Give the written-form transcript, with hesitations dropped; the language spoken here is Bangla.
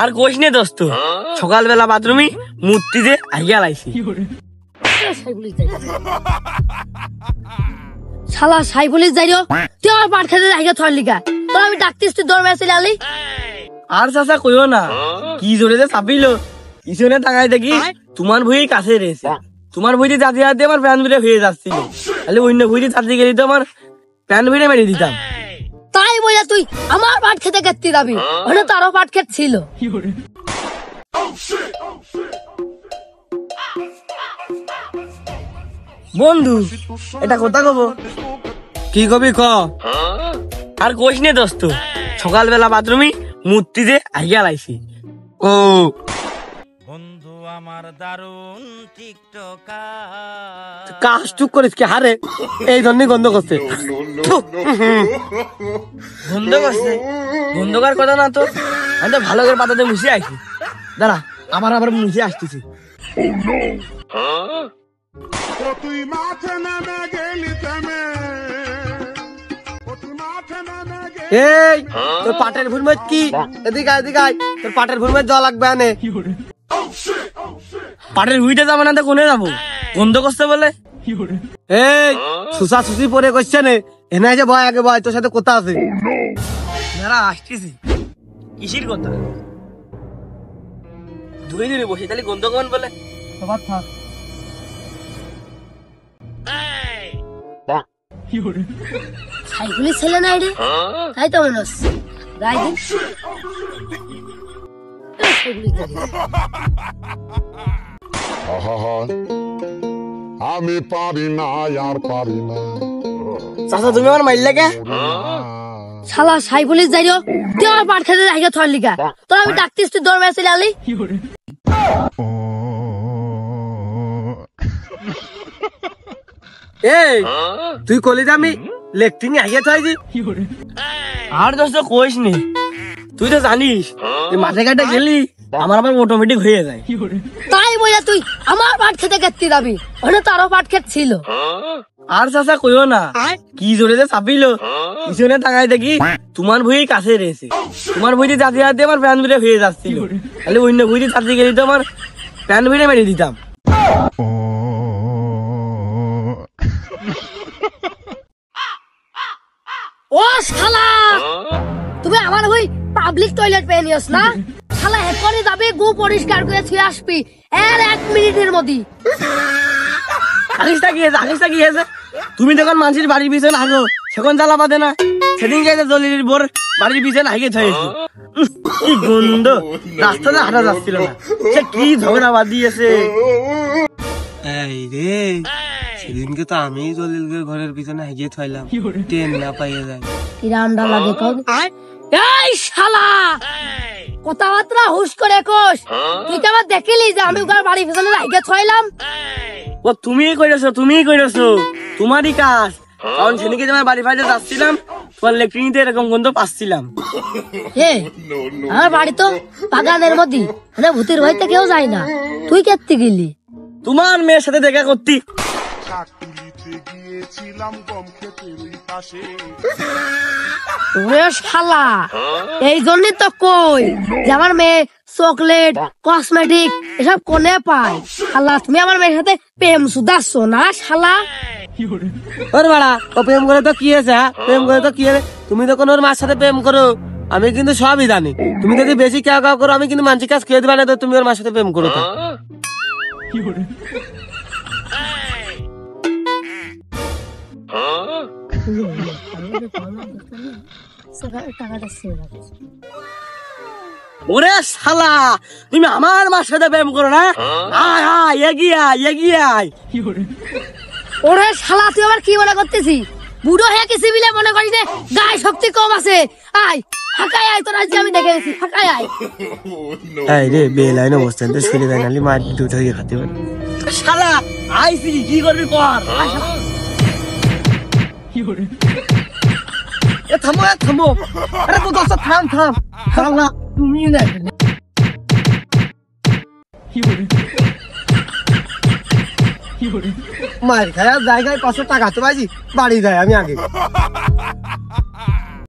আর কোশ নে দোস্ত, সকালবেলা বাথরুমে মূর্তিতে আইয়া লাইছি। শালা সাইফুলিস যাইও, তুই আমার পাট খেতে জায়গা থর লিগা, তোর আমি ডাকতিস তুই দৌড় মেসে আলি। আর চাচা কইও না, কি জোরে যে চাপিল, পিছনে তাকাই দেখি তোমার ভুঁই কাছে রয়েছে। তোমার ভুঁইতে যাতে যাতে আমার প্যান ভিড়ে হয়ে যাচ্ছিল, তাহলে অন্য ভুঁইতে চাতে গেলে তো আমার প্যান ভিড়ে মেরে দিতাম। তাই বইয়া তুই আমার পাট খেতে গেতে যাবি, ওখানে তো আরো পাট খেত ছিল। বন্ধু এটা কথা কব, কি কবি ক। আর কোশ নে দোস্ত, সকালবেলা বাথরুমে মূর্তিতে আইয়া লাইছি। ও বন্ধু আমার দারুণ টিকটকার, কাজ টুক করিস কি হারে, এই জন্যই গন্ধ করছে। গন্ধ করছে, গন্ধ করার কথা না তো, আমি তো ভালো করে পাতাতে মুছে আইছি। দাঁড়া আবার মুছে আসতেছি। এই তোর পাটের ভুল মত কি, এদিকে এদিকে আয়, তোর পাটের ভুল মত জল লাগবে আনে। পাটের ভুইতে যাবো না তো কোনে যাবো, গন্ধ করছে বলে। এই সুসা সুসি পরে করছে নে, এনে যে ভয় আগে ভয়, তোর সাথে কথা আছে। দাঁড়া আসতেছি। কিসির কথা? ধুয়ে ধুয়ে বসে তাহলে গন্ধ কমান বলে। সবার থাক। সাইফুলিস ছেলে নাই রে, তাই তো মনে হচ্ছে। গাই দিন আমি পারি না আর পারি না। চাচা তুমি আমার মাইল লাগে। শালা সাইফুলিস যাইও, তুই আমার পাট খেতে জায়গা থর লিগা, তোর আমি ডাকতিস তুই দৌড় মেসে আলি। এই তুই কলি যে আমি লেকটিং আইয়া থাকি। আর দোস্ত কইস নি, তুই তো জানিস মাঠে ঘাটে গেলি আমার আবার অটোমেটিক হয়ে যায়। তাই বইয়া তুই আমার পাট খেতে গেতে যাবি, ওখানে তো আরো পাট খেত ছিল। আর চাচা কইও না, কি জোরে যে চাপিল, পিছনে তাকাই দেখি তোমার ভুঁই কাছে রয়েছে। তোমার ভুঁইতে যাতে যাতে আমার প্যান ভিড়ে হয়ে যাচ্ছিল, তাহলে অন্য ভুঁইতে চাতে গেলে তো আমার প্যান ভিড়ে মেরে দিতাম। ও শালা, তুমি আমার ওই পাবলিক টয়লেট পেয়ে নিস না? শালা এখনই যাবি, গু পরিষ্কার করে ছুঁয়ে আসবি এর 1 মিনিটের মধ্যে। আকিসটা কি হয়েছে? তুমি যখন মানুষের বাড়ির পিছনে হাগো সেখন জ্বালা বাঁধে না, সেদিন গেছে জলির বোর বাড়ির পিছনে হাগে ছয়েছে। কি গন্ধ, রাস্তাতে হাঁটা যাচ্ছিল না, সে কি ঝগড়া বাঁধিয়েছে। এই রে, সেদিনকে তো আমি জলিলকে ঘরের পিছনে হাগিয়ে থাইলাম, ট্রেন না পাইয়ে যায়। কিরামডা লাগে কব। এই শালা, কথাবার্তা হুশ করে কোস। তুই তো আমার দেখিলি যে আমি ওর বাড়ির পিছনে হাগিয়ে ছয়লাম। ও তুমিই করেছো, তোমারই কাজ। কারণ সেদিনকে তোমার বাড়ি ফাইতে যাচ্ছিলাম, তোমার লেট্রিনিতে এরকম গন্ধ পাচ্ছিলাম। আমার বাড়ি তো বাগানের মধ্যে, মানে ভূতের ভয়তে কেউ যায় না। তুই কেতে গেলি? তোমার মেয়ের সাথে দেখা করতি। শালা, এই জন্যই তো কই যে আমার মেয়ে চকলেট কসমেটিক এসব কোনে পায়। শালা তুমি আমার মেয়ের সাথে প্রেম সুদাচ্ছ না শালা? ওর বাড়া, ও প্রেম করে তো কি হয়েছে? প্রেম করে তো কি হবে? তুমি তো কোন ওর মার সাথে প্রেম করো, আমি কিন্তু সবই জানি। তুমি যদি বেশি কেউ করো, আমি কিন্তু মানসিক কাজ খেয়ে দিবা না, তুমি ওর মার সাথে প্রেম করো। ওরে শালা, তুমি আমার মার সাথে প্রেম করো না? আয় আয়, এগিয়ে আয়। ওরে শালা, তুই আবার কি মনে করতেছি? বুড়ো হয়ে গেছি বলে মনে করিস যে গায়ে শক্তি কম আছে? আয় হাঁকায় আয়, তোর আজকে আমি দেখে গেছি, হাঁকায় আয়। এই রে বেলাইন অবস্থান তো শুনে দেয়, নালি মার দুধ হয়ে খাতে পারে। শালা আইসি, কি করবি কর। থামো, আরে তো দোস্ত থাম। শালা তুমি না মার খায় জায়গায় 500 টাকা তো বাজি বাড়ি যায়, আমি আগে।